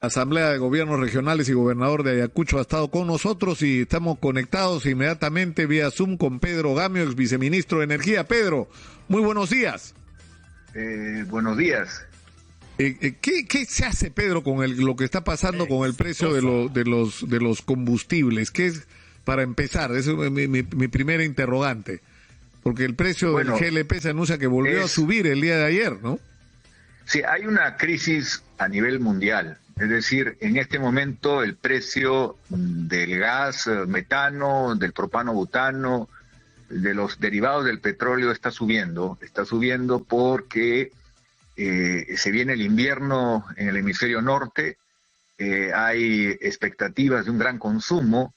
Asamblea de Gobiernos Regionales y Gobernador de Ayacucho ha estado con nosotros y estamos conectados inmediatamente vía Zoom con Pedro Gamio, ex viceministro de Energía. Pedro, muy buenos días. Buenos días. ¿Qué se hace, Pedro, con lo que está pasando con el precio de los combustibles? ¿Qué es, para empezar? Esa es mi primera interrogante. Porque el precio del GLP se anuncia que volvió a subir el día de ayer, ¿no? Sí, hay una crisis a nivel mundial. Es decir, en este momento el precio del gas metano, del propano butano, de los derivados del petróleo está subiendo porque se viene el invierno en el hemisferio norte, hay expectativas de un gran consumo,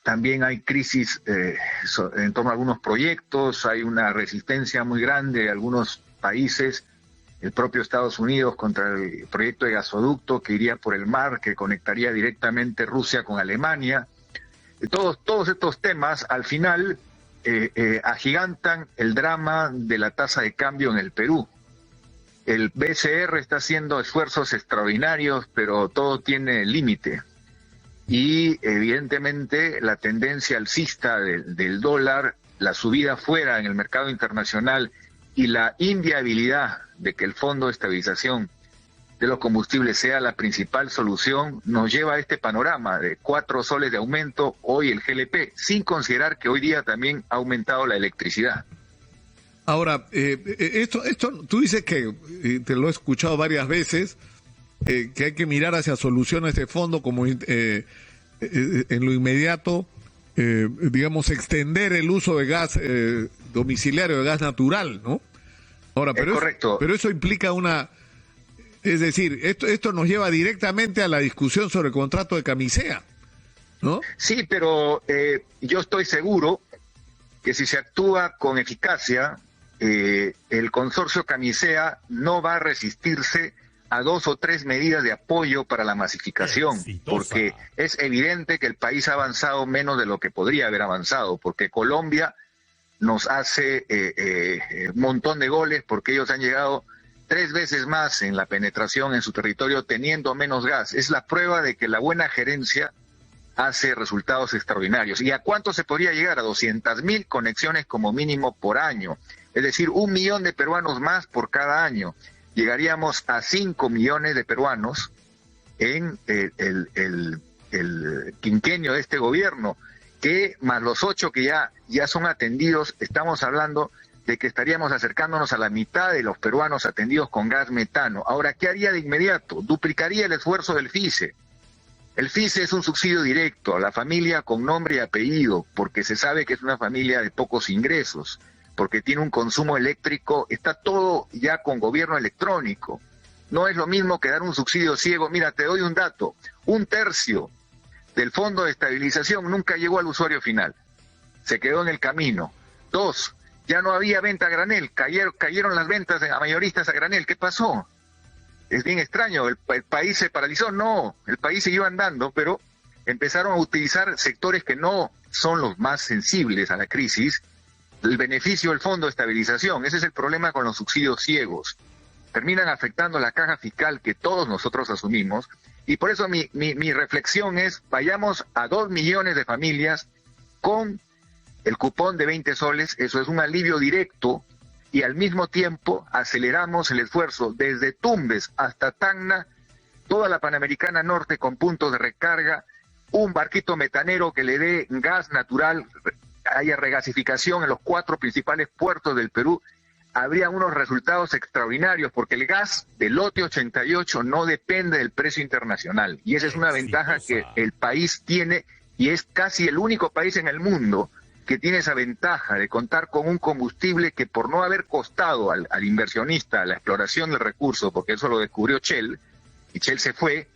también hay crisis en torno a algunos proyectos, hay una resistencia muy grande de algunos países, el propio Estados Unidos contra el proyecto de gasoducto que iría por el mar, que conectaría directamente Rusia con Alemania. Todos estos temas al final agigantan el drama de la tasa de cambio en el Perú. El BCR está haciendo esfuerzos extraordinarios, pero todo tiene límite. Y evidentemente la tendencia alcista del dólar, la subida fuera en el mercado internacional y la inviabilidad de que el Fondo de Estabilización de los Combustibles sea la principal solución, nos lleva a este panorama de 4 soles de aumento hoy el GLP, sin considerar que hoy día también ha aumentado la electricidad. Ahora, esto tú dices que, te lo he escuchado varias veces, que hay que mirar hacia soluciones de fondo como en lo inmediato, digamos, extender el uso de gas domiciliario, de gas natural, ¿no? Ahora, pero eso implica es decir, esto nos lleva directamente a la discusión sobre el contrato de camisea, ¿no? Sí, pero yo estoy seguro que si se actúa con eficacia, el consorcio camisea no va a resistirse a 2 o 3 medidas de apoyo para la masificación, porque es evidente que el país ha avanzado menos de lo que podría haber avanzado, porque Colombia nos hace un montón de goles porque ellos han llegado 3 veces más en la penetración en su territorio teniendo menos gas. Es la prueba de que la buena gerencia hace resultados extraordinarios. ¿Y a cuánto se podría llegar? A 200.000 conexiones como mínimo por año. Es decir, 1 millón de peruanos más por cada año. Llegaríamos a 5 millones de peruanos en el quinquenio de este gobierno, que más los 8 que ya son atendidos, estamos hablando de que estaríamos acercándonos a la mitad de los peruanos atendidos con gas metano. Ahora, ¿qué haría de inmediato? Duplicaría el esfuerzo del FICE. El FICE es un subsidio directo a la familia con nombre y apellido, porque se sabe que es una familia de pocos ingresos, porque tiene un consumo eléctrico, está todo ya con gobierno electrónico. No es lo mismo que dar un subsidio ciego. Mira, te doy un dato, 1/3 del Fondo de Estabilización nunca llegó al usuario final, se quedó en el camino. 2, ya no había venta a granel, cayeron las ventas a mayoristas a granel. ¿Qué pasó? Es bien extraño, el país se paralizó. No, el país siguió andando, pero empezaron a utilizar sectores que no son los más sensibles a la crisis, el beneficio del Fondo de Estabilización. Ese es el problema con los subsidios ciegos. Terminan afectando la caja fiscal que todos nosotros asumimos, y por eso mi reflexión es, vayamos a 2 millones de familias con el cupón de 20 soles, eso es un alivio directo, y al mismo tiempo aceleramos el esfuerzo desde Tumbes hasta Tacna, toda la Panamericana Norte con puntos de recarga, un barquito metanero que le dé gas natural, haya regasificación en los 4 principales puertos del Perú. Habría unos resultados extraordinarios, porque el gas del lote 88 no depende del precio internacional, y esa es una ventaja que el país tiene, y es casi el único país en el mundo que tiene esa ventaja de contar con un combustible que, por no haber costado al inversionista la exploración del recurso, porque eso lo descubrió Shell, y Shell se fue,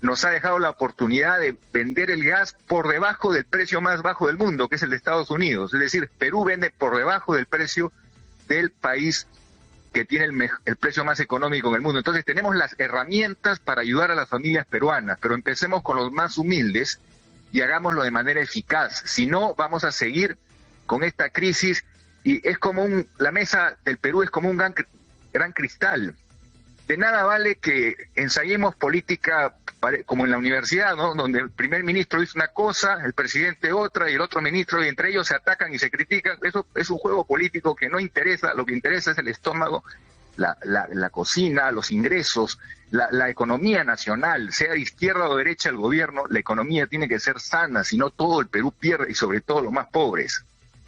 nos ha dejado la oportunidad de vender el gas por debajo del precio más bajo del mundo, que es el de Estados Unidos. Es decir, Perú vende por debajo del precio del país que tiene el precio más económico en el mundo. Entonces tenemos las herramientas para ayudar a las familias peruanas, pero empecemos con los más humildes y hagámoslo de manera eficaz. Si no, vamos a seguir con esta crisis, y es como la mesa del Perú es como un gran cristal. De nada vale que ensayemos política como en la universidad, ¿no? Donde el primer ministro dice una cosa, el presidente otra y el otro ministro, y entre ellos se atacan y se critican. Eso es un juego político que no interesa. Lo que interesa es el estómago, la cocina, los ingresos, la economía nacional, sea de izquierda o derecha el gobierno. La economía tiene que ser sana, si no todo el Perú pierde, y sobre todo los más pobres.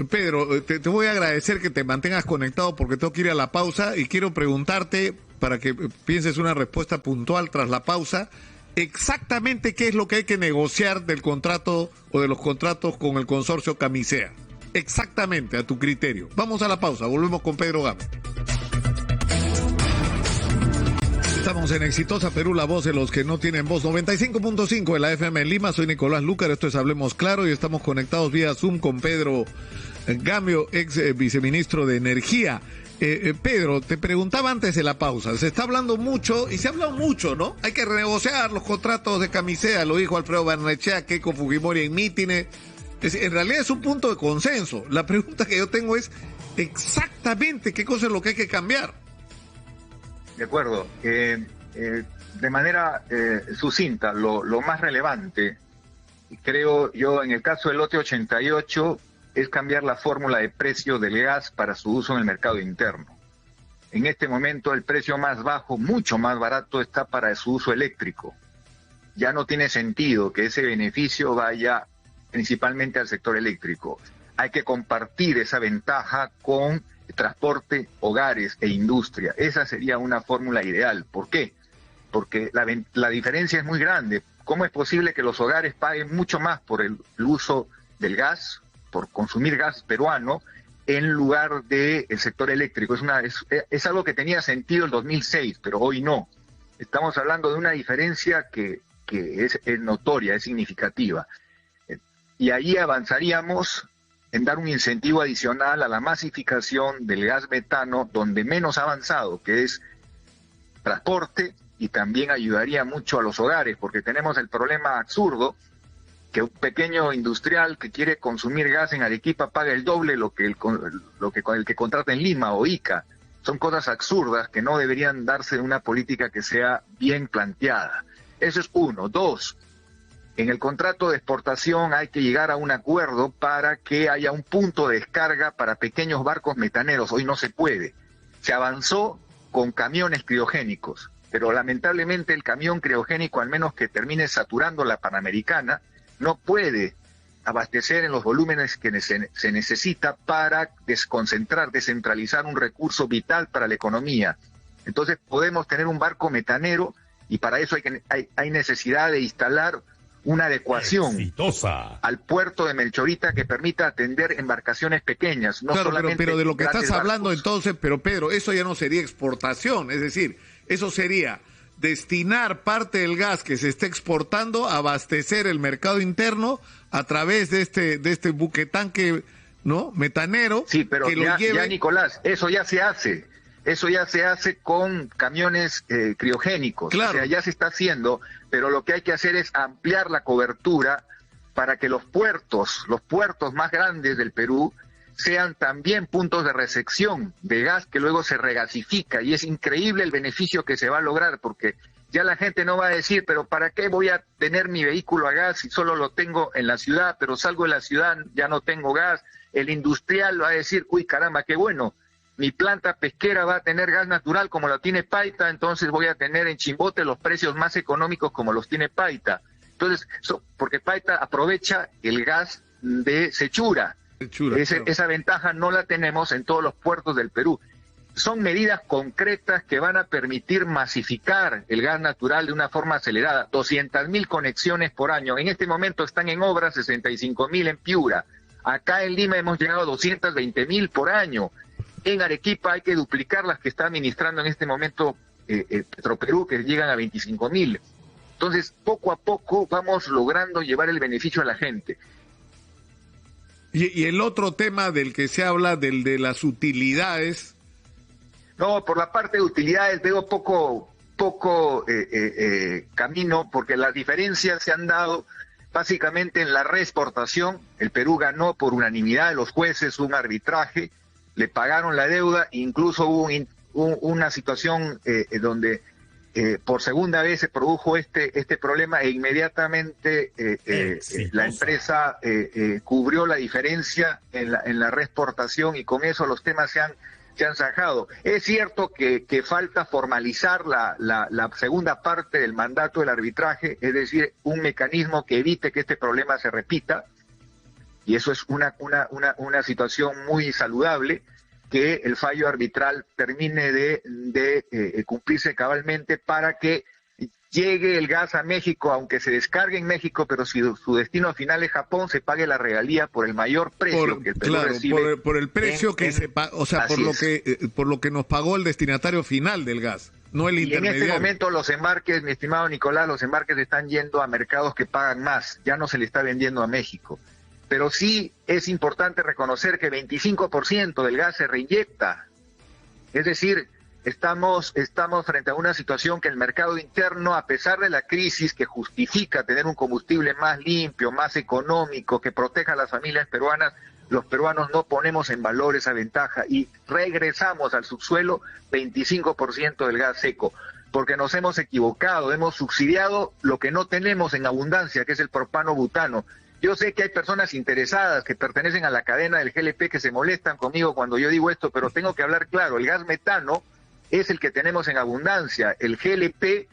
Pedro, te voy a agradecer que te mantengas conectado porque tengo que ir a la pausa y quiero preguntarte, para que pienses una respuesta puntual tras la pausa, exactamente qué es lo que hay que negociar del contrato o de los contratos con el consorcio Camisea. Exactamente, a tu criterio. Vamos a la pausa, volvemos con Pedro Gámez. Estamos en Exitosa Perú, la voz de los que no tienen voz. 95.5 de la FM en Lima. Soy Nicolás Lúcar, esto es Hablemos Claro y estamos conectados vía Zoom con Pedro Gambio, ex viceministro de Energía. Pedro, te preguntaba antes de la pausa, se está hablando mucho, y se ha hablado mucho, ¿no? Hay que renegociar los contratos de Camisea, lo dijo Alfredo Barnechea, Keiko Fujimori en mítines. En realidad es un punto de consenso. La pregunta que yo tengo es exactamente qué cosa es lo que hay que cambiar. De acuerdo. De manera sucinta, lo más relevante, creo yo, en el caso del lote 88, es cambiar la fórmula de precio del gas para su uso en el mercado interno. En este momento el precio más bajo, mucho más barato, está para su uso eléctrico. Ya no tiene sentido que ese beneficio vaya principalmente al sector eléctrico. Hay que compartir esa ventaja con transporte, hogares e industria. Esa sería una fórmula ideal. ¿Por qué? Porque la diferencia es muy grande. ¿Cómo es posible que los hogares paguen mucho más por el uso del gas, por consumir gas peruano, en lugar del sector eléctrico? Es algo que tenía sentido en 2006, pero hoy no. Estamos hablando de una diferencia que es notoria, es significativa. Y ahí avanzaríamos en dar un incentivo adicional a la masificación del gas metano, donde menos ha avanzado, que es transporte, y también ayudaría mucho a los hogares, porque tenemos el problema absurdo que un pequeño industrial que quiere consumir gas en Arequipa paga el doble lo que el que contrata en Lima o Ica. Son cosas absurdas que no deberían darse en una política que sea bien planteada. Eso es uno. Dos, en el contrato de exportación hay que llegar a un acuerdo para que haya un punto de descarga para pequeños barcos metaneros. Hoy no se puede. Se avanzó con camiones criogénicos, pero lamentablemente el camión criogénico, al menos que termine saturando la Panamericana, no puede abastecer en los volúmenes que se necesita para descentralizar un recurso vital para la economía. Entonces podemos tener un barco metanero y para eso hay necesidad de instalar una adecuación al puerto de Melchorita que permita atender embarcaciones pequeñas. No claro, solamente pero de lo que estás hablando barcos. Entonces, pero Pedro, eso ya no sería exportación, es decir, eso sería destinar parte del gas que se está exportando a abastecer el mercado interno a través de este buquetanque, ¿no? Metanero. Sí, pero que ya, Nicolás, eso ya se hace. Eso ya se hace con camiones criogénicos. Claro. O sea, ya se está haciendo, pero lo que hay que hacer es ampliar la cobertura para que los puertos más grandes del Perú sean también puntos de recepción de gas que luego se regasifica, y es increíble el beneficio que se va a lograr, porque ya la gente no va a decir, pero ¿para qué voy a tener mi vehículo a gas si solo lo tengo en la ciudad, pero salgo de la ciudad, ya no tengo gas? El industrial va a decir, uy, caramba, qué bueno, mi planta pesquera va a tener gas natural como lo tiene Paita, entonces voy a tener en Chimbote los precios más económicos como los tiene Paita. Entonces, porque Paita aprovecha el gas de Sechura. Claro. Esa ventaja no la tenemos en todos los puertos del Perú. Son medidas concretas que van a permitir masificar el gas natural de una forma acelerada. 200.000 conexiones por año. En este momento están en obra 65.000 en Piura. Acá en Lima hemos llegado a 220.000 por año. En Arequipa hay que duplicar las que está administrando en este momento Petroperú, que llegan a 25.000. Entonces, poco a poco vamos logrando llevar el beneficio a la gente. Y el otro tema del que se habla, del de las utilidades. No, por la parte de utilidades veo poco camino, porque las diferencias se han dado básicamente en la reexportación. El Perú ganó por unanimidad de los jueces un arbitraje, le pagaron la deuda, incluso hubo una situación donde por segunda vez se produjo este problema e inmediatamente la empresa cubrió la diferencia en la reexportación y con eso los temas se han zanjado. Es cierto que falta formalizar la segunda parte del mandato del arbitraje, es decir, un mecanismo que evite que este problema se repita, y eso es una situación muy saludable, que el fallo arbitral termine de cumplirse cabalmente para que llegue el gas a México, aunque se descargue en México, pero si su destino final es Japón, se pague la regalía por el mayor precio que el Perú recibe. Por el precio que se paga, o sea, por lo que nos pagó el destinatario final del gas, no el intermediario. Y en este momento los embarques, mi estimado Nicolás, los embarques están yendo a mercados que pagan más, ya no se le está vendiendo a México. Pero sí es importante reconocer que 25% del gas se reinyecta. Es decir, estamos frente a una situación que el mercado interno, a pesar de la crisis que justifica tener un combustible más limpio, más económico, que proteja a las familias peruanas, los peruanos no ponemos en valor esa ventaja y regresamos al subsuelo 25% del gas seco, porque nos hemos equivocado, hemos subsidiado lo que no tenemos en abundancia, que es el propano-butano. Yo sé que hay personas interesadas que pertenecen a la cadena del GLP que se molestan conmigo cuando yo digo esto, pero tengo que hablar claro. El gas metano es el que tenemos en abundancia. El GLP,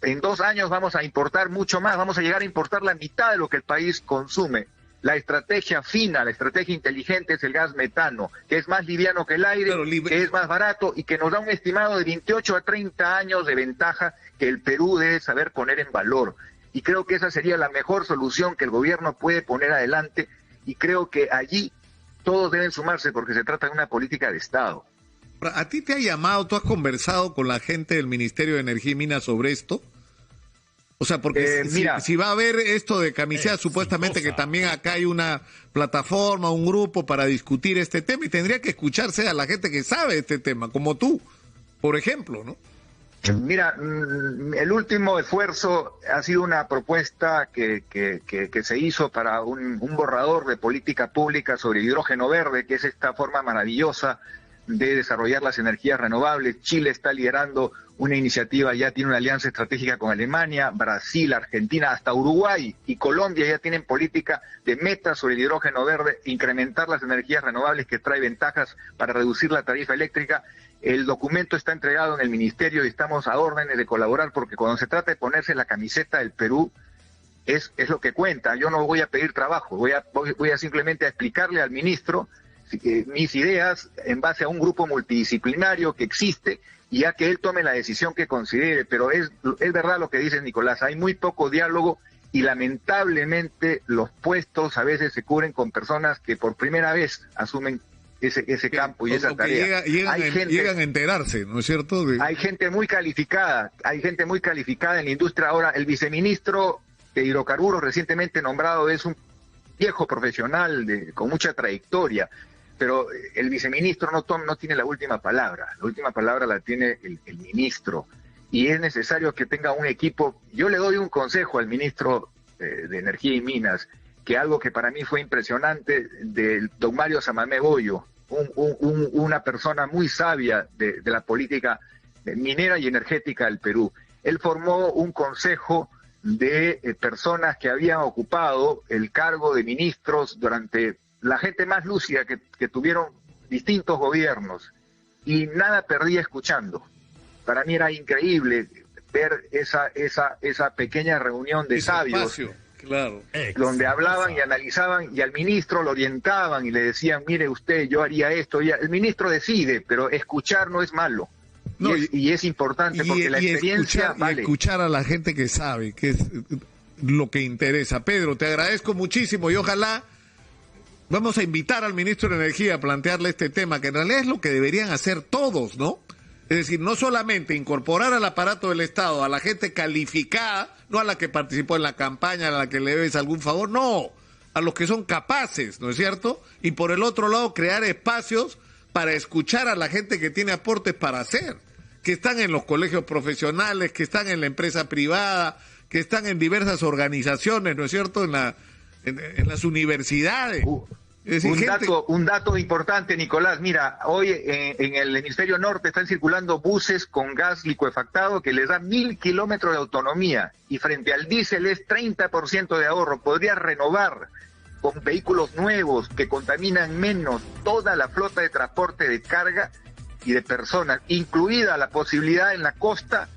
en 2 años vamos a importar mucho más, vamos a llegar a importar la mitad de lo que el país consume. La estrategia fina, la estrategia inteligente es el gas metano, que es más liviano que el aire, que es más barato y que nos da un estimado de 28 a 30 años de ventaja que el Perú debe saber poner en valor. Y creo que esa sería la mejor solución que el gobierno puede poner adelante, y creo que allí todos deben sumarse porque se trata de una política de Estado. ¿A ti te ha llamado, tú has conversado con la gente del Ministerio de Energía y Minas sobre esto? O sea, porque si va a haber esto de Camisea, supuestamente que también acá hay una plataforma, un grupo para discutir este tema, y tendría que escucharse a la gente que sabe este tema, como tú, por ejemplo, ¿no? Mira, el último esfuerzo ha sido una propuesta que se hizo para un borrador de política pública sobre hidrógeno verde, que es esta forma maravillosa de desarrollar las energías renovables. Chile está liderando una iniciativa, ya tiene una alianza estratégica con Alemania, Brasil, Argentina, hasta Uruguay y Colombia ya tienen política de metas sobre el hidrógeno verde, incrementar las energías renovables, que trae ventajas para reducir la tarifa eléctrica. El documento está entregado en el ministerio y estamos a órdenes de colaborar, porque cuando se trata de ponerse la camiseta del Perú, es lo que cuenta. Yo no voy a pedir trabajo, voy a simplemente a explicarle al ministro mis ideas en base a un grupo multidisciplinario que existe, y ya que él tome la decisión que considere. Pero es verdad lo que dice Nicolás, hay muy poco diálogo y lamentablemente los puestos a veces se cubren con personas que por primera vez asumen ese campo y esa tarea. Llegan a enterarse, ¿no es cierto? Hay gente muy calificada, en la industria. Ahora, el viceministro de Hidrocarburos recientemente nombrado es un viejo profesional con mucha trayectoria, pero el viceministro no tiene la última palabra la tiene el ministro, y es necesario que tenga un equipo. Yo le doy un consejo al ministro de Energía y Minas, que algo que para mí fue impresionante, del don Mario Samamé Bollo, una persona muy sabia de la política minera y energética del Perú. Él formó un consejo de personas que habían ocupado el cargo de ministros durante la gente más lúcida que tuvieron distintos gobiernos, y nada perdía escuchando. Para mí era increíble ver esa pequeña reunión de sabios, claro, donde hablaban y analizaban, y al ministro lo orientaban y le decían: mire usted, yo haría esto. Y el ministro decide, pero escuchar no es malo. No, y es importante, porque la experiencia vale. Escuchar a la gente que sabe, que es lo que interesa. Pedro, te agradezco muchísimo, y ojalá vamos a invitar al ministro de Energía a plantearle este tema, que en realidad es lo que deberían hacer todos, ¿no? Es decir, no solamente incorporar al aparato del Estado a la gente calificada, no a la que participó en la campaña, a la que le debes algún favor, no, a los que son capaces, ¿no es cierto? Y por el otro lado, crear espacios para escuchar a la gente que tiene aportes para hacer, que están en los colegios profesionales, que están en la empresa privada, que están en diversas organizaciones, ¿no es cierto?, en las universidades. Un dato importante, Nicolás. Mira, hoy en el hemisferio norte están circulando buses con gas licuefactado que les da 1.000 kilómetros de autonomía y frente al diésel es 30% de ahorro. Podría renovar con vehículos nuevos que contaminan menos toda la flota de transporte de carga y de personas, incluida la posibilidad en la costa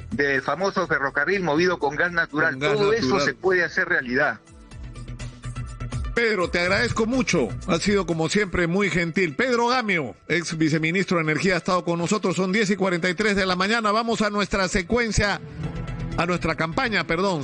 del famoso ferrocarril movido con gas natural. Todo eso se puede hacer realidad. Pedro, te agradezco mucho. Ha sido, como siempre, muy gentil. Pedro Gamio, ex viceministro de Energía, ha estado con nosotros. Son 10:43 de la mañana. Vamos a nuestra campaña, perdón.